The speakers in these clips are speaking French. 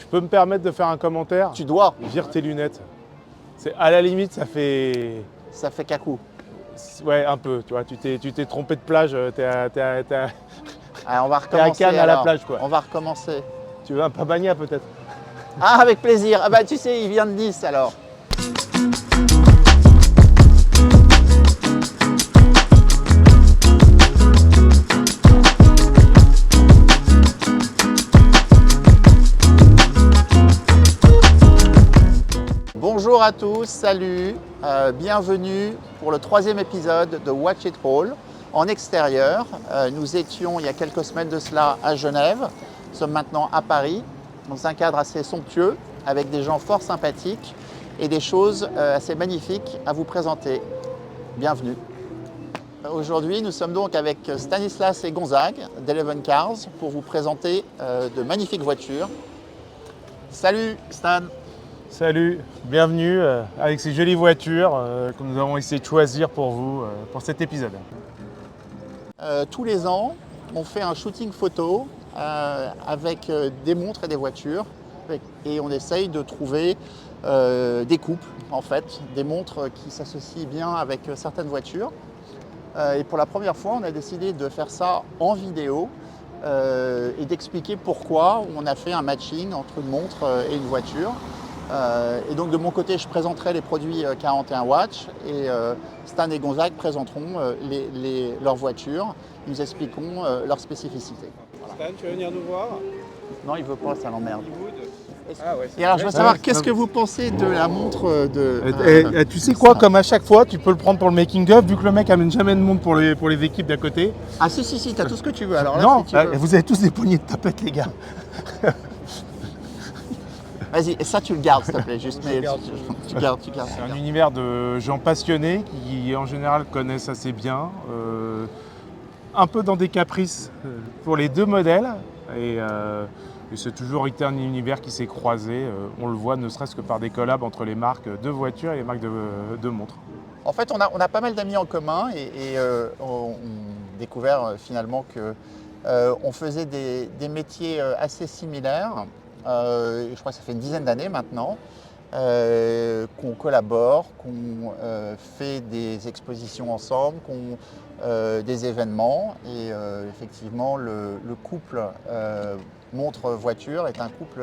Je peux me permettre de faire un commentaire? Tu dois. Vire tes lunettes. C'est à la limite, ça fait... Ça fait cacou. Ouais, un peu, tu vois, tu t'es trompé de plage, t'es à Allez, on va recommencer. Cannes à la alors. plage, quoi. On va recommencer. Tu veux un Pabagna peut-être? Ah, avec plaisir. Ah bah tu sais, il vient de Nice alors. Bonjour à tous, salut, bienvenue pour le 3e épisode de Watch It Roll en extérieur. Nous étions il y a quelques semaines de cela à Genève, nous sommes maintenant à Paris, dans un cadre assez somptueux, avec des gens fort sympathiques et des choses assez magnifiques à vous présenter. Bienvenue. Aujourd'hui, nous sommes donc avec Stanislas et Gonzague d'Eleven Cars pour vous présenter de magnifiques voitures. Salut Stan. Salut, bienvenue avec ces jolies voitures que nous avons essayé de choisir pour vous pour cet épisode. Tous les ans, on fait un shooting photo avec des montres et des voitures et on essaye de trouver des couples, en fait, des montres qui s'associent bien avec certaines voitures. Et pour la première fois, on a décidé de faire ça en vidéo et d'expliquer pourquoi on a fait un matching entre une montre et une voiture. Et donc de mon côté, je présenterai les produits 41 Watch et Stan et Gonzague présenteront leurs voitures. Nous expliquerons leurs spécificités. Stan, tu veux venir nous voir? Non, il veut pas, ça l'emmerde. Ah ouais, Et alors, je veux savoir, qu'est-ce que vous pensez de la montre de... tu sais quoi, comme à chaque fois, tu peux le prendre pour le making-of, vu que le mec amène jamais de montre pour les équipes d'à côté. Ah si, t'as tout ce que tu veux. Alors là, Non, si tu veux... vous avez tous des poignées de tapettes, les gars. Vas-y, et ça tu le gardes s'il te plaît, juste, mais tu gardes. C'est un univers de gens passionnés qui en général connaissent assez bien, un peu dans des caprices pour les deux modèles, et c'est toujours été un univers qui s'est croisé, on le voit ne serait-ce que par des collabs entre les marques de voitures et les marques de montres. En fait, on a pas mal d'amis en commun et on a découvert finalement que on faisait des métiers assez similaires. Je crois que ça fait une dizaine d'années maintenant qu'on collabore, qu'on fait des expositions ensemble, qu'on des événements et effectivement le couple montre-voiture est un couple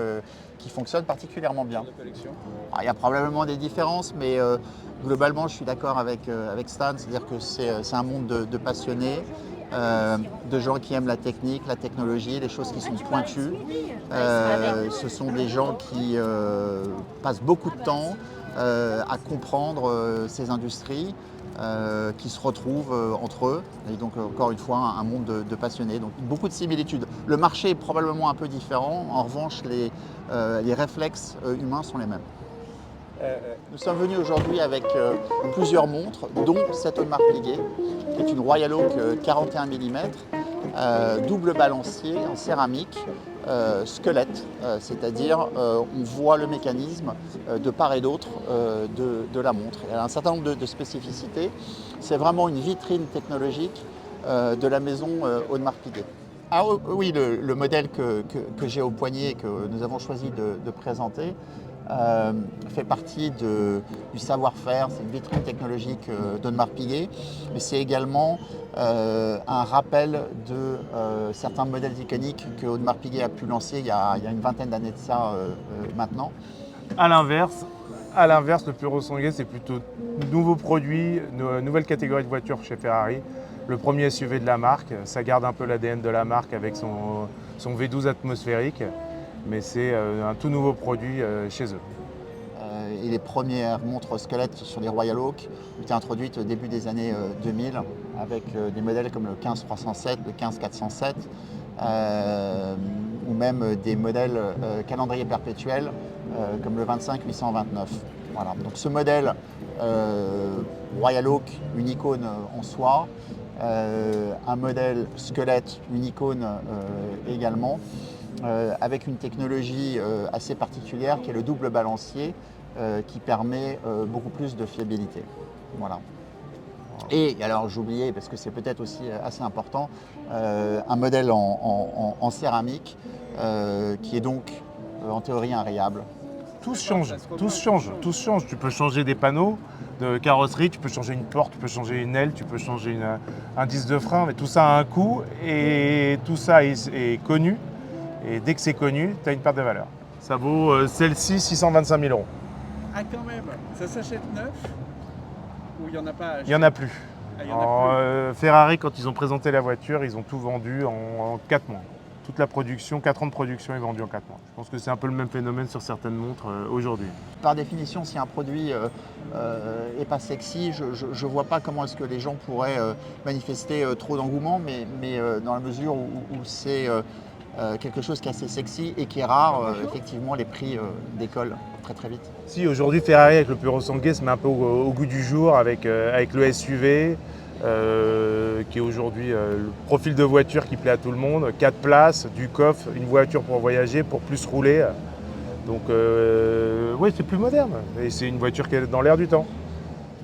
qui fonctionne particulièrement bien. Il y a probablement des différences, mais globalement je suis d'accord avec Stan, c'est-à-dire que c'est un monde de passionnés. De gens qui aiment la technique, la technologie, les choses qui sont pointues. Ce sont des gens qui passent beaucoup de temps à comprendre ces industries, qui se retrouvent entre eux. Et donc, encore une fois, un monde de passionnés. Donc, beaucoup de similitudes. Le marché est probablement un peu différent. En revanche, les réflexes humains sont les mêmes. Nous sommes venus aujourd'hui avec plusieurs montres, dont cette Audemars Piguet, qui est une Royal Oak 41 mm, double balancier en céramique, squelette, c'est-à-dire on voit le mécanisme de part et d'autre de la montre. Elle a un certain nombre de spécificités. C'est vraiment une vitrine technologique de la maison Audemars Piguet. Ah oui, le modèle que j'ai au poignet et que nous avons choisi de présenter fait partie du savoir-faire, c'est une vitrine technologique d'Audemars Piguet, mais c'est également un rappel de certains modèles iconiques que Audemars Piguet a pu lancer il y a une vingtaine d'années de ça maintenant. À l'inverse, le Puro Sangue, c'est plutôt nouveaux produits, nouvelle catégorie de voitures chez Ferrari. Le premier SUV de la marque, ça garde un peu l'ADN de la marque avec son V12 atmosphérique, mais c'est un tout nouveau produit chez eux. Et les premières montres squelettes sur les Royal Oak ont été introduites au début des années 2000 avec des modèles comme le 15307, le 15407 ou même des modèles calendrier perpétuel comme le 25829. Voilà. Donc ce modèle Royal Oak, une icône en soi, un modèle squelette, une icône également, avec une technologie assez particulière qui est le double balancier qui permet beaucoup plus de fiabilité. Voilà. Et alors j'oubliais, parce que c'est peut-être aussi assez important, un modèle en céramique qui est donc en théorie inrayables? Tout se change, tout se change, tout se change. Tu peux changer des panneaux de carrosserie, tu peux changer une porte, tu peux changer une aile, tu peux changer un disque de frein, mais tout ça a un coût et tout ça est connu. Et dès que c'est connu, tu as une perte de valeur. Ça vaut celle-ci 625 000 euros. Ah quand même, ça s'achète neuf ou il n'y en a pas à acheter? Il n'y en a plus. Ah, il y en a plus. Ferrari, quand ils ont présenté la voiture, ils ont tout vendu en 4 mois. Toute la production, 4 ans de production est vendue en 4 mois. Je pense que c'est un peu le même phénomène sur certaines montres aujourd'hui. Par définition, si un produit n'est pas sexy, je ne vois pas comment est-ce que les gens pourraient manifester trop d'engouement, mais dans la mesure où c'est quelque chose qui est assez sexy et qui est rare, effectivement, les prix décollent très très vite. Si, aujourd'hui, Ferrari, avec le Purosangue, se met un peu au goût du jour avec le SUV, qui est aujourd'hui le profil de voiture qui plaît à tout le monde. 4 places, du coffre, une voiture pour voyager, pour plus rouler. Donc oui, c'est plus moderne et c'est une voiture qui est dans l'air du temps.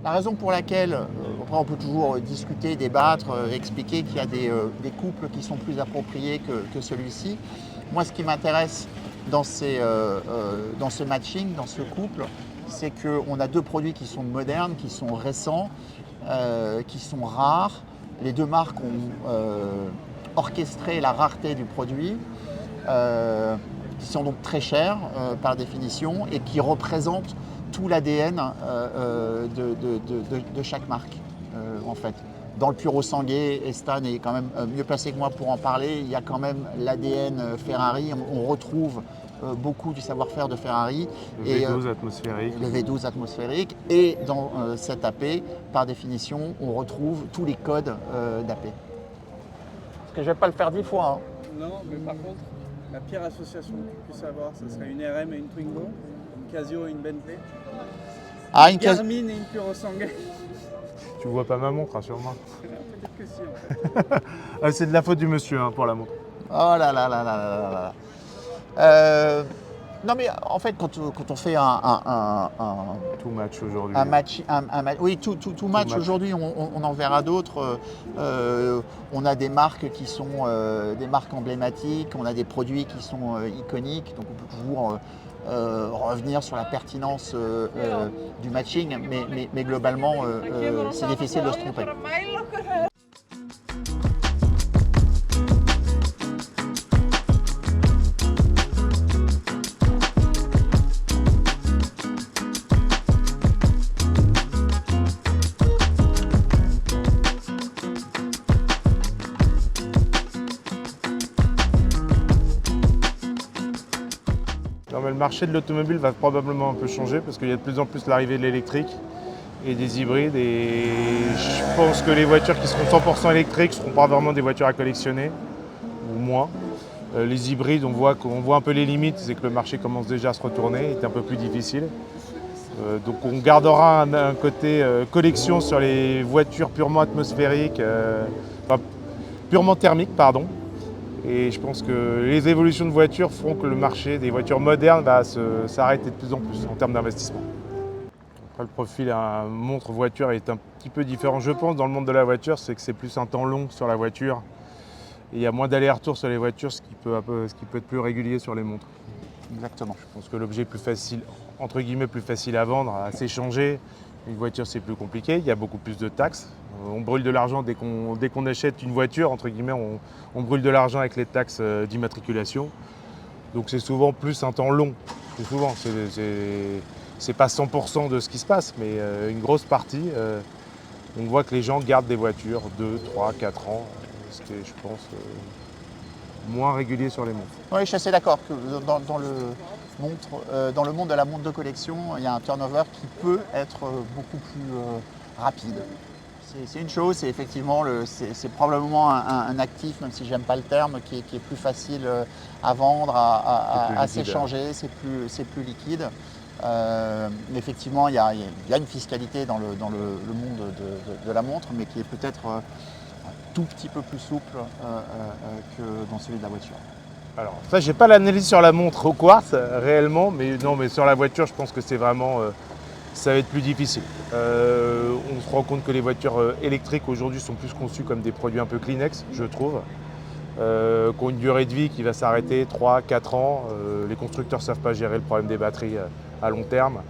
La raison pour laquelle, après on peut toujours discuter, débattre, expliquer qu'il y a des couples qui sont plus appropriés que celui-ci. Moi, ce qui m'intéresse dans ce matching, dans ce couple, c'est qu'on a deux produits qui sont modernes, qui sont récents, qui sont rares. Les deux marques ont orchestré la rareté du produit, qui sont donc très chers par définition et qui représentent tout l'ADN de chaque marque en fait. Dans le Purosangue, et Stan est quand même mieux placé que moi pour en parler, il y a quand même l'ADN Ferrari, on retrouve beaucoup du savoir-faire de Ferrari. Le V12 atmosphérique. Le V12 atmosphérique. Et dans cet AP, par définition, on retrouve tous les codes d'AP. Parce que je ne vais pas le faire 10 fois. Hein. Non, mais par contre, la pire association que tu puisses avoir, ce serait une RM et une Twingo, une Casio et une Bentley, une Garmin et une Purosangue. Tu vois pas ma montre, rassure-moi. Peut-être que si, en fait. C'est de la faute du monsieur hein, pour la montre. Oh là là là là là là. Non mais en fait quand on fait un tout match aujourd'hui. Oui, tout match aujourd'hui, on en verra d'autres. On a des marques qui sont des marques emblématiques, on a des produits qui sont iconiques, donc on peut toujours revenir sur la pertinence du matching, mais globalement c'est difficile de se tromper. Le marché de l'automobile va probablement un peu changer parce qu'il y a de plus en plus l'arrivée de l'électrique et des hybrides et je pense que les voitures qui seront 100% électriques seront pas vraiment des voitures à collectionner ou moins. Les hybrides, on voit un peu les limites, c'est que le marché commence déjà à se retourner, est un peu plus difficile. Donc on gardera un côté collection sur les voitures purement atmosphériques, enfin purement thermiques, pardon. Et je pense que les évolutions de voitures feront que le marché des voitures modernes va s'arrêter de plus en plus en termes d'investissement. Après, le profil à montre voiture est un petit peu différent, je pense, dans le monde de la voiture, c'est que c'est plus un temps long sur la voiture. Et il y a moins d'aller-retour sur les voitures, ce qui peut être plus régulier sur les montres. Exactement. Je pense que l'objet est plus facile, entre guillemets, plus facile à vendre, à s'échanger. Une voiture, c'est plus compliqué, il y a beaucoup plus de taxes. On brûle de l'argent dès qu'on achète une voiture, entre guillemets, on brûle de l'argent avec les taxes d'immatriculation. Donc c'est souvent plus un temps long. C'est souvent, c'est pas 100% de ce qui se passe, mais une grosse partie, on voit que les gens gardent des voitures 2, 3, 4 ans, ce qui est, je pense, moins régulier sur les montres. Oui, je suis assez d'accord que dans le monde de la montre de collection, il y a un turnover qui peut être beaucoup plus rapide. C'est une chose, c'est effectivement c'est probablement un actif, même si j'aime pas le terme, qui est plus facile à vendre, à s'échanger, c'est plus liquide. Mais effectivement, il y a une fiscalité dans le monde de la montre, mais qui est peut-être un tout petit peu plus souple que dans celui de la voiture. Alors, ça, j'ai pas l'analyse sur la montre au quartz réellement, mais non, mais sur la voiture, je pense que c'est vraiment, ça va être plus difficile. On se rend compte que les voitures électriques aujourd'hui sont plus conçues comme des produits un peu Kleenex, je trouve. qui ont une durée de vie qui va s'arrêter 3-4 ans. Les constructeurs ne savent pas gérer le problème des batteries à long terme.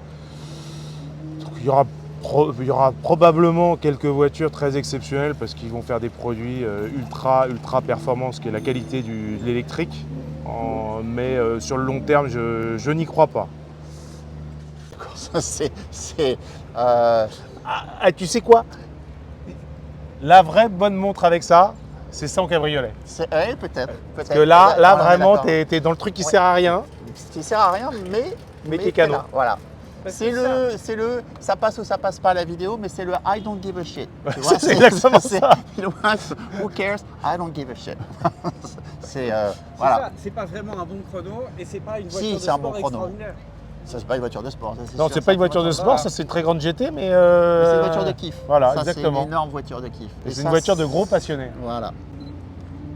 Donc, il y aura probablement quelques voitures très exceptionnelles parce qu'ils vont faire des produits ultra performants, ce qui est la qualité de l'électrique. Mais sur le long terme, je n'y crois pas. Tu sais quoi? La vraie bonne montre avec ça, c'est ça en cabriolet. Oui, peut-être. Parce que là vraiment, tu es dans le truc qui sert à rien. Qui sert à rien, mais qui est canon. Voilà. C'est le ça passe ou ça passe pas à la vidéo, mais c'est le I don't give a shit. Tu vois, c'est exactement ça. Who cares? I don't give a shit. Voilà. C'est pas vraiment un bon chrono et c'est pas une voiture de sport bon chrono. extraordinaire. Ça, c'est pas une voiture de sport. Non, c'est pas une voiture de sport, ça c'est une très grande GT, mais. Mais c'est une voiture de kiff. Voilà, ça, exactement. C'est une énorme voiture de kiff. C'est une voiture de gros passionnés. Voilà.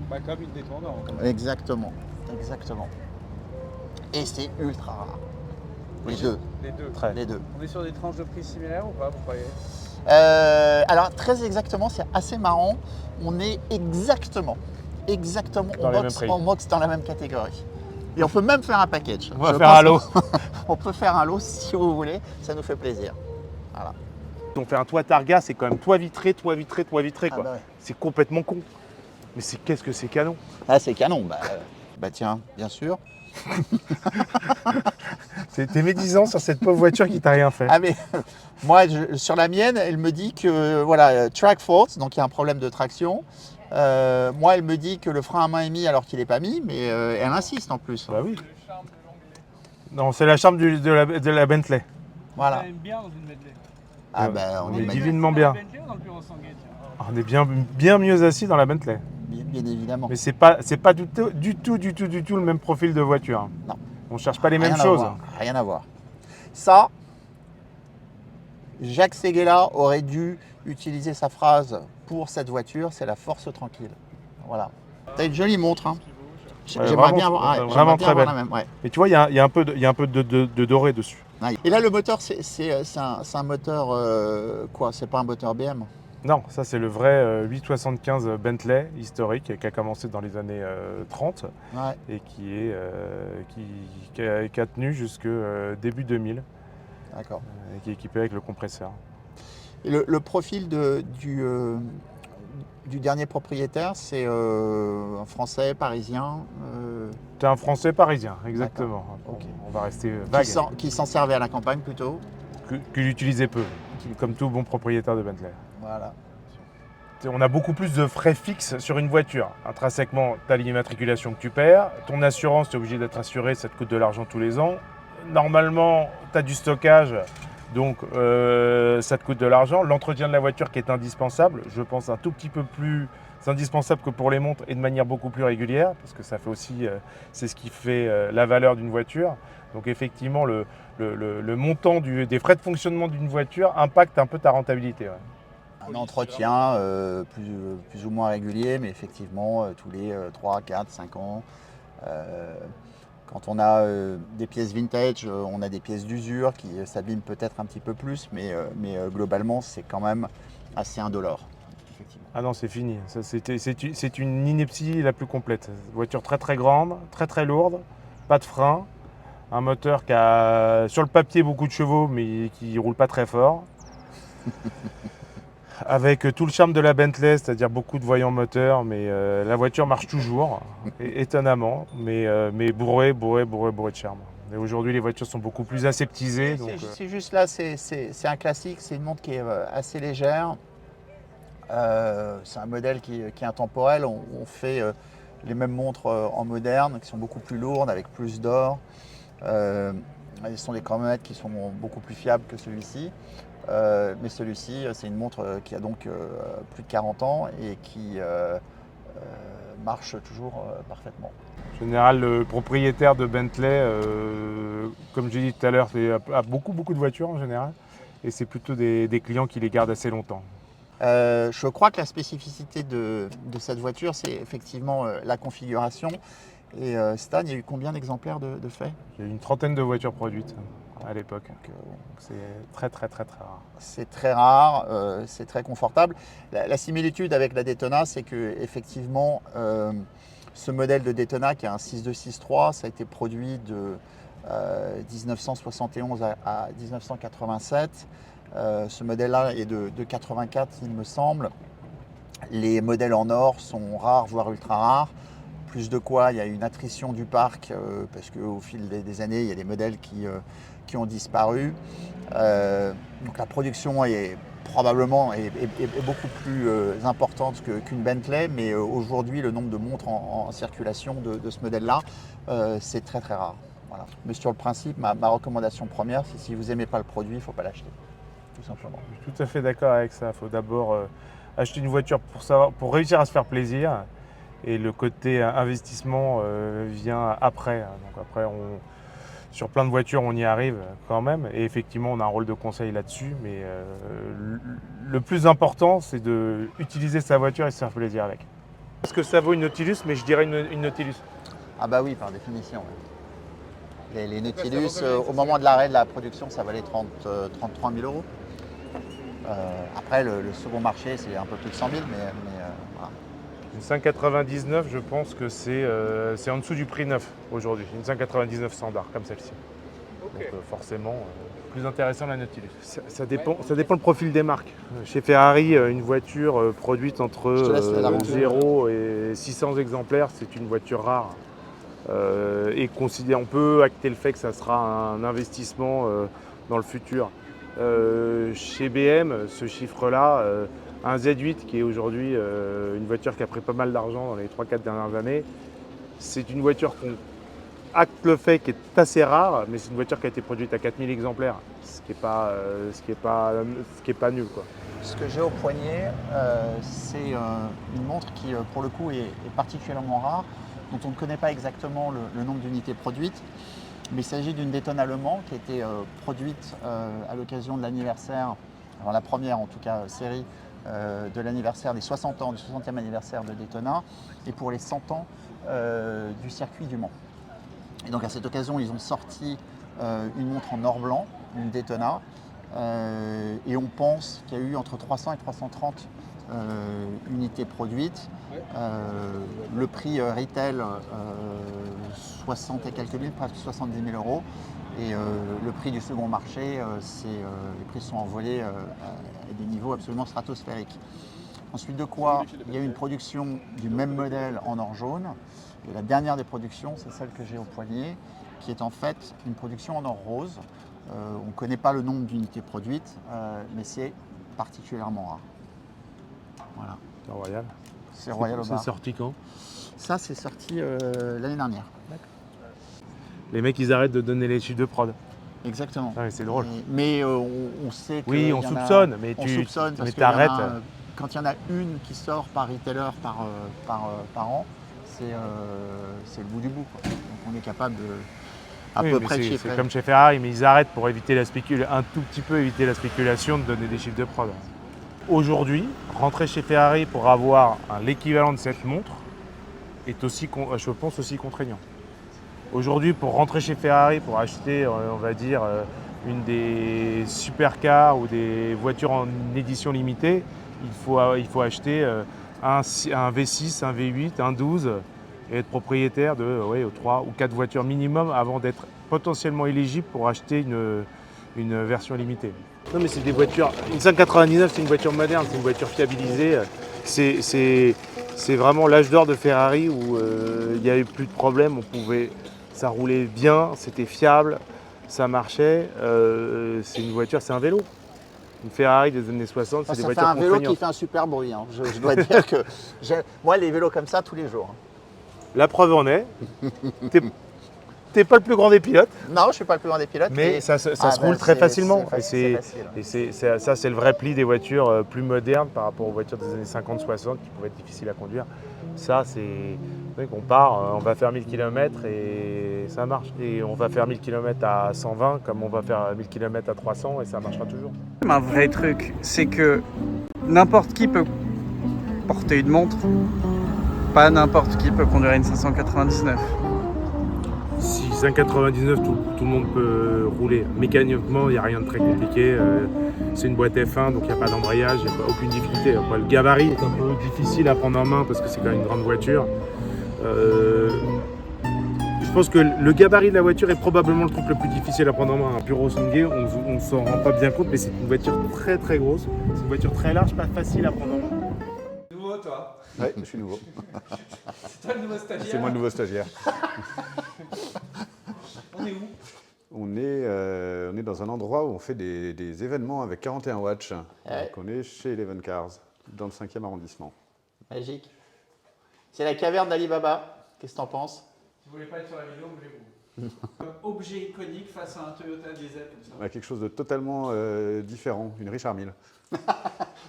Comme une détendant. Exactement. Et c'est ultra rare. Les deux. Les deux. On est sur des tranches de prix similaires ou pas, vous croyez? Alors très exactement, c'est assez marrant. On est exactement en box dans la même catégorie. Et on peut même faire un package. On va faire un lot. On peut faire un lot si vous voulez, ça nous fait plaisir. Voilà. On fait un toit Targa, c'est quand même toit vitré quoi. Bah ouais. C'est complètement con. Mais qu'est-ce que c'est canon. Ah, c'est canon. Bah tiens, bien sûr. T'es médisant sur cette pauvre voiture qui t'a rien fait. Ah mais moi, sur la mienne, elle me dit que voilà, track fault, donc il y a un problème de traction. Moi, elle me dit que le frein à main est mis alors qu'il n'est pas mis, mais elle insiste en plus. Bah oui. Non, c'est la charme de la Bentley. Voilà. On aime bien dans une Bentley. Ah bah on est divinement bien. On est bien mieux assis dans la Bentley. Bien évidemment. Mais c'est pas du tout le même profil de voiture. Non. On cherche pas les mêmes choses. Rien à voir. Ça, Jacques Séguéla aurait dû utiliser sa phrase pour cette voiture, c'est la force tranquille. Voilà. T'as une jolie montre. Hein. J'aimerais bien avoir. Vraiment très belle. Même, ouais. Et tu vois, il y a un peu de doré dessus. Et là, le moteur, c'est un moteur quoi? C'est pas un moteur BM? Non, ça c'est le vrai 875 Bentley historique qui a commencé dans les années 30 et qui a tenu jusque début 2000. D'accord. Et qui est équipé avec le compresseur. Et le profil du dernier propriétaire, c'est un Français, parisien C'est un Français parisien, exactement. Okay. On va rester vague. Qui s'en servait à la campagne plutôt. Qu'il utilisait peu, comme tout bon propriétaire de Bentley. Voilà. On a beaucoup plus de frais fixes sur une voiture. Intrinsèquement, tu as l'immatriculation que tu perds. Ton assurance, tu es obligé d'être assuré, ça te coûte de l'argent tous les ans. Normalement, tu as du stockage, donc ça te coûte de l'argent. L'entretien de la voiture qui est indispensable, je pense un tout petit peu plus indispensable que pour les montres et de manière beaucoup plus régulière, parce que ça fait aussi, c'est ce qui fait la valeur d'une voiture. Donc effectivement, le montant des frais de fonctionnement d'une voiture impacte un peu ta rentabilité. Ouais. Un entretien plus ou moins régulier, mais effectivement tous les 3, 4, 5 ans. Quand on a des pièces vintage, on a des pièces d'usure qui s'abîment peut-être un petit peu plus, mais globalement, c'est quand même assez indolore. Ah non, c'est fini. C'est une ineptie la plus complète. Voiture très très grande, très très lourde, pas de frein, un moteur qui a sur le papier beaucoup de chevaux, mais qui ne roule pas très fort. Avec tout le charme de la Bentley, c'est-à-dire beaucoup de voyants moteurs, mais la voiture marche toujours, étonnamment, mais bourrée de charme. Et aujourd'hui, les voitures sont beaucoup plus aseptisées. C'est juste là, c'est un classique, c'est une montre qui est assez légère. C'est un modèle qui est intemporel. On fait les mêmes montres en moderne, qui sont beaucoup plus lourdes, avec plus d'or. Ce sont des chronomètres qui sont beaucoup plus fiables que celui-ci. Mais celui-ci, c'est une montre qui a donc plus de 40 ans et qui marche toujours parfaitement. En général, le propriétaire de Bentley, comme j'ai dit tout à l'heure, a beaucoup de voitures en général. Et c'est plutôt des clients qui les gardent assez longtemps. Je crois que la spécificité de cette voiture, c'est effectivement la configuration. Et Stan, il y a eu combien d'exemplaires de fait? Il y a eu une trentaine de voitures produites à l'époque. C'est très rare. C'est très rare, c'est très confortable. La similitude avec la Daytona, c'est que effectivement, Ce modèle de Daytona qui est un 6263, ça a été produit de 1971 à 1987. Ce modèle-là est de 84, il me semble. Les modèles en or sont rares, voire ultra rares. Plus de quoi, il y a une attrition du parc parce qu'au fil des années, il y a des modèles qui ont disparu. Donc la production est probablement beaucoup plus importante qu'une Bentley, mais aujourd'hui, le nombre de montres en circulation de ce modèle-là, c'est très très rare. Voilà. Mais sur le principe, ma recommandation première, c'est si vous n'aimez pas le produit, il ne faut pas l'acheter, tout simplement. Je suis tout à fait d'accord avec ça. Il faut d'abord acheter une voiture pour réussir à se faire plaisir. Et le côté investissement vient après. Donc après, sur plein de voitures, on y arrive quand même. Et effectivement, on a un rôle de conseil là-dessus. Mais le plus important, c'est d'utiliser sa voiture et se faire plaisir avec. Est-ce que ça vaut une Nautilus? Mais je dirais une Nautilus. Ah bah oui, par définition. Les Nautilus, au moment de l'arrêt de la production, ça valait 33 000 euros. Après, le second marché, c'est un peu plus de 100 000, mais voilà. Une 599, je pense que c'est en dessous du prix neuf aujourd'hui. Une 599 standard, comme celle-ci. Okay. Donc forcément, plus intéressant la Nautilus. Ça dépend le profil des marques. Chez Ferrari, une voiture produite entre 0 et 600 exemplaires, c'est une voiture rare. Et on peut acter le fait que ça sera un investissement dans le futur. Chez BM, ce chiffre-là, un Z8 qui est aujourd'hui une voiture qui a pris pas mal d'argent dans les 3-4 dernières années, c'est une voiture qu'on acte le fait qui est assez rare, mais c'est une voiture qui a été produite à 4000 exemplaires, ce qui est pas nul, quoi. Ce que j'ai au poignet, c'est une montre qui, pour le coup, est particulièrement rare, dont on ne connaît pas exactement le nombre d'unités produites, mais il s'agit d'une Daytona Le Mans qui a été produite à l'occasion de l'anniversaire, alors la première en tout cas série, de l'anniversaire des 60 ans, du 60e anniversaire de Daytona, et pour les 100 ans du circuit du Mans. Et donc à cette occasion, ils ont sorti une montre en or blanc, une Daytona, et on pense qu'il y a eu entre 300 et 330 unités produites. Le prix retail, 60 et quelques mille, presque 70 000 euros. Et le prix du second marché, les prix sont envolés à des niveaux absolument stratosphériques. Ensuite de quoi, il y a eu une production du même modèle en or jaune. Et la dernière des productions, c'est celle que j'ai au poignet, qui est en fait une production en or rose. On ne connaît pas le nombre d'unités produites, mais c'est particulièrement rare. Voilà. C'est Royal. C'est Royal au bar. C'est sorti quand? Ça, c'est sorti l'année dernière. Les mecs, ils arrêtent de donner les chiffres de prod. Exactement. Ah, c'est drôle. Mais on sait que. Oui, on soupçonne, mais tu t'arrêtes. Quand il y en a une qui sort par retailer par an, c'est le bout du bout, quoi. Donc on est capable de à peu près de chiffrer. C'est comme chez Ferrari, mais ils arrêtent pour éviter un tout petit peu éviter la spéculation de donner des chiffres de prod. Aujourd'hui, rentrer chez Ferrari pour avoir l'équivalent de cette montre est aussi, je pense, aussi contraignant. Aujourd'hui, pour rentrer chez Ferrari, pour acheter, on va dire, une des supercars ou des voitures en édition limitée, il faut acheter un V6, un V8, un 12 et être propriétaire de 3 ou 4 voitures minimum avant d'être potentiellement éligible pour acheter une version limitée. Non mais c'est des voitures, une 599 c'est une voiture moderne, c'est une voiture fiabilisée, c'est vraiment l'âge d'or de Ferrari où il n'y avait plus de problème, ça roulait bien, c'était fiable, ça marchait, c'est une voiture, c'est un vélo. Une Ferrari des années 60, c'est des voitures contraignantes. Ça fait un vélo qui fait un super bruit, hein. Je dois dire que moi les vélos comme ça tous les jours. La preuve en est, t'es pas le plus grand des pilotes. Non, je ne suis pas le plus grand des pilotes. Mais ça se roule très facilement. C'est ça, c'est le vrai pli des voitures plus modernes par rapport aux voitures des années 50-60 qui pouvaient être difficiles à conduire. Ça, c'est vrai qu'on part, on va faire 1000 km et ça marche. Et on va faire 1000 km à 120 comme on va faire 1000 km à 300 et ça marchera toujours. Un vrai truc, c'est que n'importe qui peut porter une montre, pas n'importe qui peut conduire une 599. Si 599, tout le monde peut rouler. Mécaniquement, il n'y a rien de très compliqué. C'est une boîte F1, donc il n'y a pas d'embrayage, il n'y a aucune difficulté. Le gabarit est un peu difficile à prendre en main parce que c'est quand même une grande voiture. Je pense que le gabarit de la voiture est probablement le truc le plus difficile à prendre en main. Un Puro Sungay, on ne s'en rend pas bien compte, mais c'est une voiture très très grosse. C'est une voiture très large, pas facile à prendre en main. Nouveau, toi? Ouais, je suis nouveau. C'est toi le nouveau stagiaire? C'est moi le nouveau stagiaire. On est où? On est dans un endroit où on fait des événements avec 41 watts. Ouais. Donc on est chez Eleven Cars, dans le 5e arrondissement. Magique. C'est la caverne d'Ali Baba. Qu'est-ce que t'en penses? Si vous voulez pas être sur la vidéo, bougez-vous. Objet iconique face à un Toyota diesel comme ça. Ouais, quelque chose de totalement différent, une Richard Mille.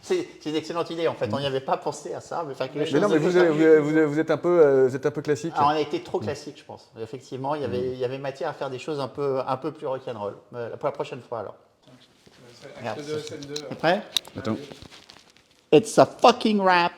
C'est une excellente idée en fait. On n'y avait pas pensé à ça, mais faire quelque chose. Mais non, mais vous êtes un peu classique. Ah, on a été trop classique, je pense. Effectivement, il y avait matière à faire des choses un peu plus rock'n'roll. Pour la prochaine fois alors. Acte 2, scène 2. T'es prêt? Attends. It's a fucking rap.